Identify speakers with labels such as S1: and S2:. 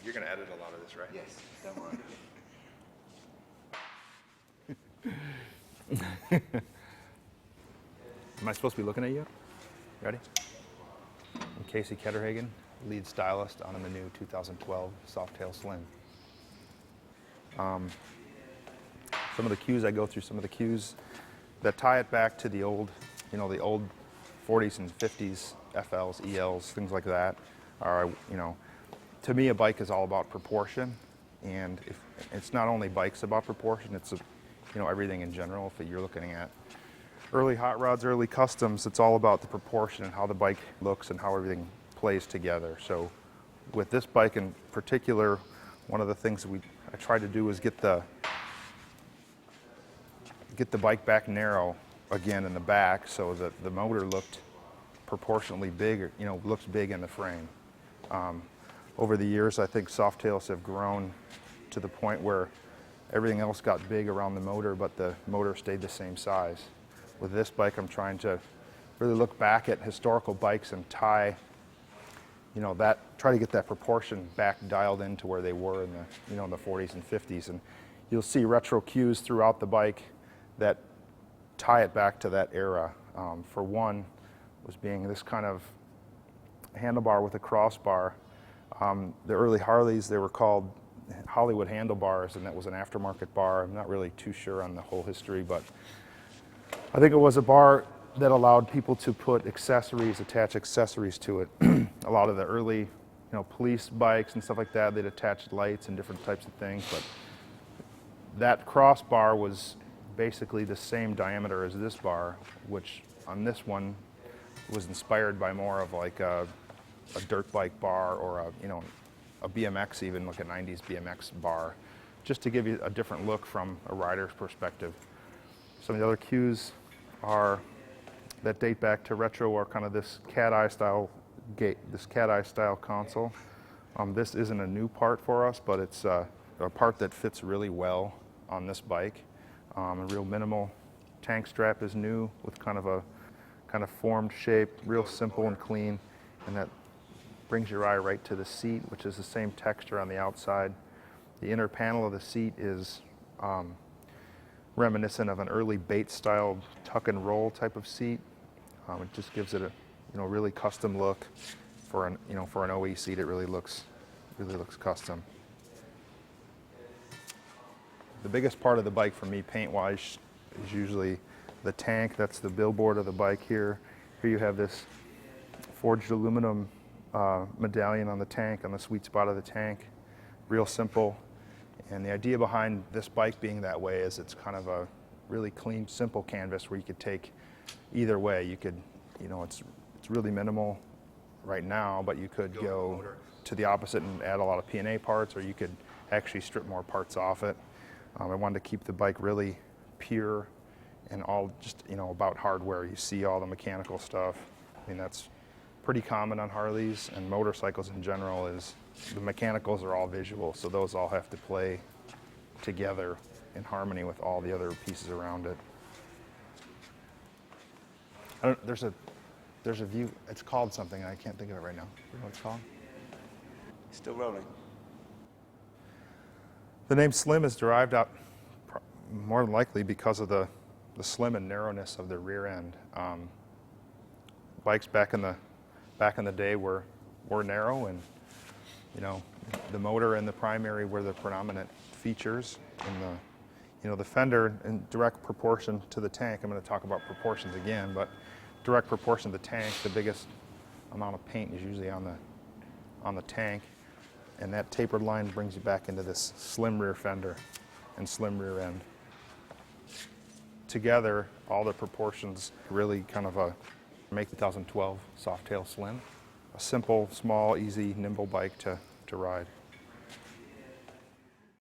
S1: You're going to edit a lot of this, right?
S2: Yes, don't worry.
S1: Am I supposed to be looking at you? Ready? I'm Casey Ketterhagen, lead stylist on the new 2012 Softail Slim. Some of the cues I go through, some of the cues that tie it back to the old, the old 40s and 50s FLs, ELs, things like that are, to me a bike is all about proportion, and if it's not only bikes about proportion, it's everything in general. If you're looking at early hot rods, early customs, it's all about the proportion and how the bike looks and how everything plays together. So with this bike in particular, one of the things I tried to do was get the bike back narrow again in the back so that the motor looked proportionately big, looks big in the frame. Over the years, I think Softails have grown to the point where everything else got big around the motor, but the motor stayed the same size. With this bike, I'm trying to really look back at historical bikes and try to get that proportion back dialed into where they were in the 40s and 50s. And you'll see retro cues throughout the bike that tie it back to that era. For one, was being this kind of handlebar with a crossbar. The early Harleys, they were called Hollywood handlebars, and that was an aftermarket bar. I'm not really too sure on the whole history, but I think it was a bar that allowed people to put attach accessories to it. A lot of the early, police bikes and stuff like that, they'd attach lights and different types of things, but that crossbar was basically the same diameter as this bar, which on this one was inspired by more of like a dirt bike bar or a BMX, even like a 90s BMX bar, just to give you a different look from a rider's perspective. Some of the other cues that date back to retro are kind of this cat eye style console. This isn't a new part for us, but it's a part that fits really well on this bike. A real minimal tank strap is new with kind of formed shape, real simple and clean, and that brings your eye right to the seat, which is the same texture on the outside. The inner panel of the seat is reminiscent of an early Bates style tuck and roll type of seat. It just gives it a really custom look for an OE seat. It really looks custom. The biggest part of the bike for me paint-wise is usually the tank. That's the billboard of the bike here. Here you have this forged aluminum medallion on the tank, on the sweet spot of the tank. Real simple. And the idea behind this bike being that way is it's kind of a really clean, simple canvas where you could take either way. You could, it's really minimal right now, but you could go to the opposite and add a lot of P&A parts, or you could actually strip more parts off it. I wanted to keep the bike really pure and all just, about hardware. You see all the mechanical stuff. I mean, that's pretty common on Harleys and motorcycles in general, is the mechanicals are all visual, so those all have to play together in harmony with all the other pieces around it. There's a view, it's called something, and I can't think of it right now. You know what it's called?
S2: Still rolling.
S1: The name Slim is derived out more than likely because of the slim and narrowness of the rear end. Bikes back in the day were narrow, and the motor and the primary were the predominant features. And the fender in direct proportion to the tank. I'm going to talk about proportions again, but direct proportion to the tank, the biggest amount of paint is usually on the tank. And that tapered line brings you back into this slim rear fender and slim rear end. Together, all the proportions really kind of make the 2012 Softail Slim a simple, small, easy, nimble bike to ride.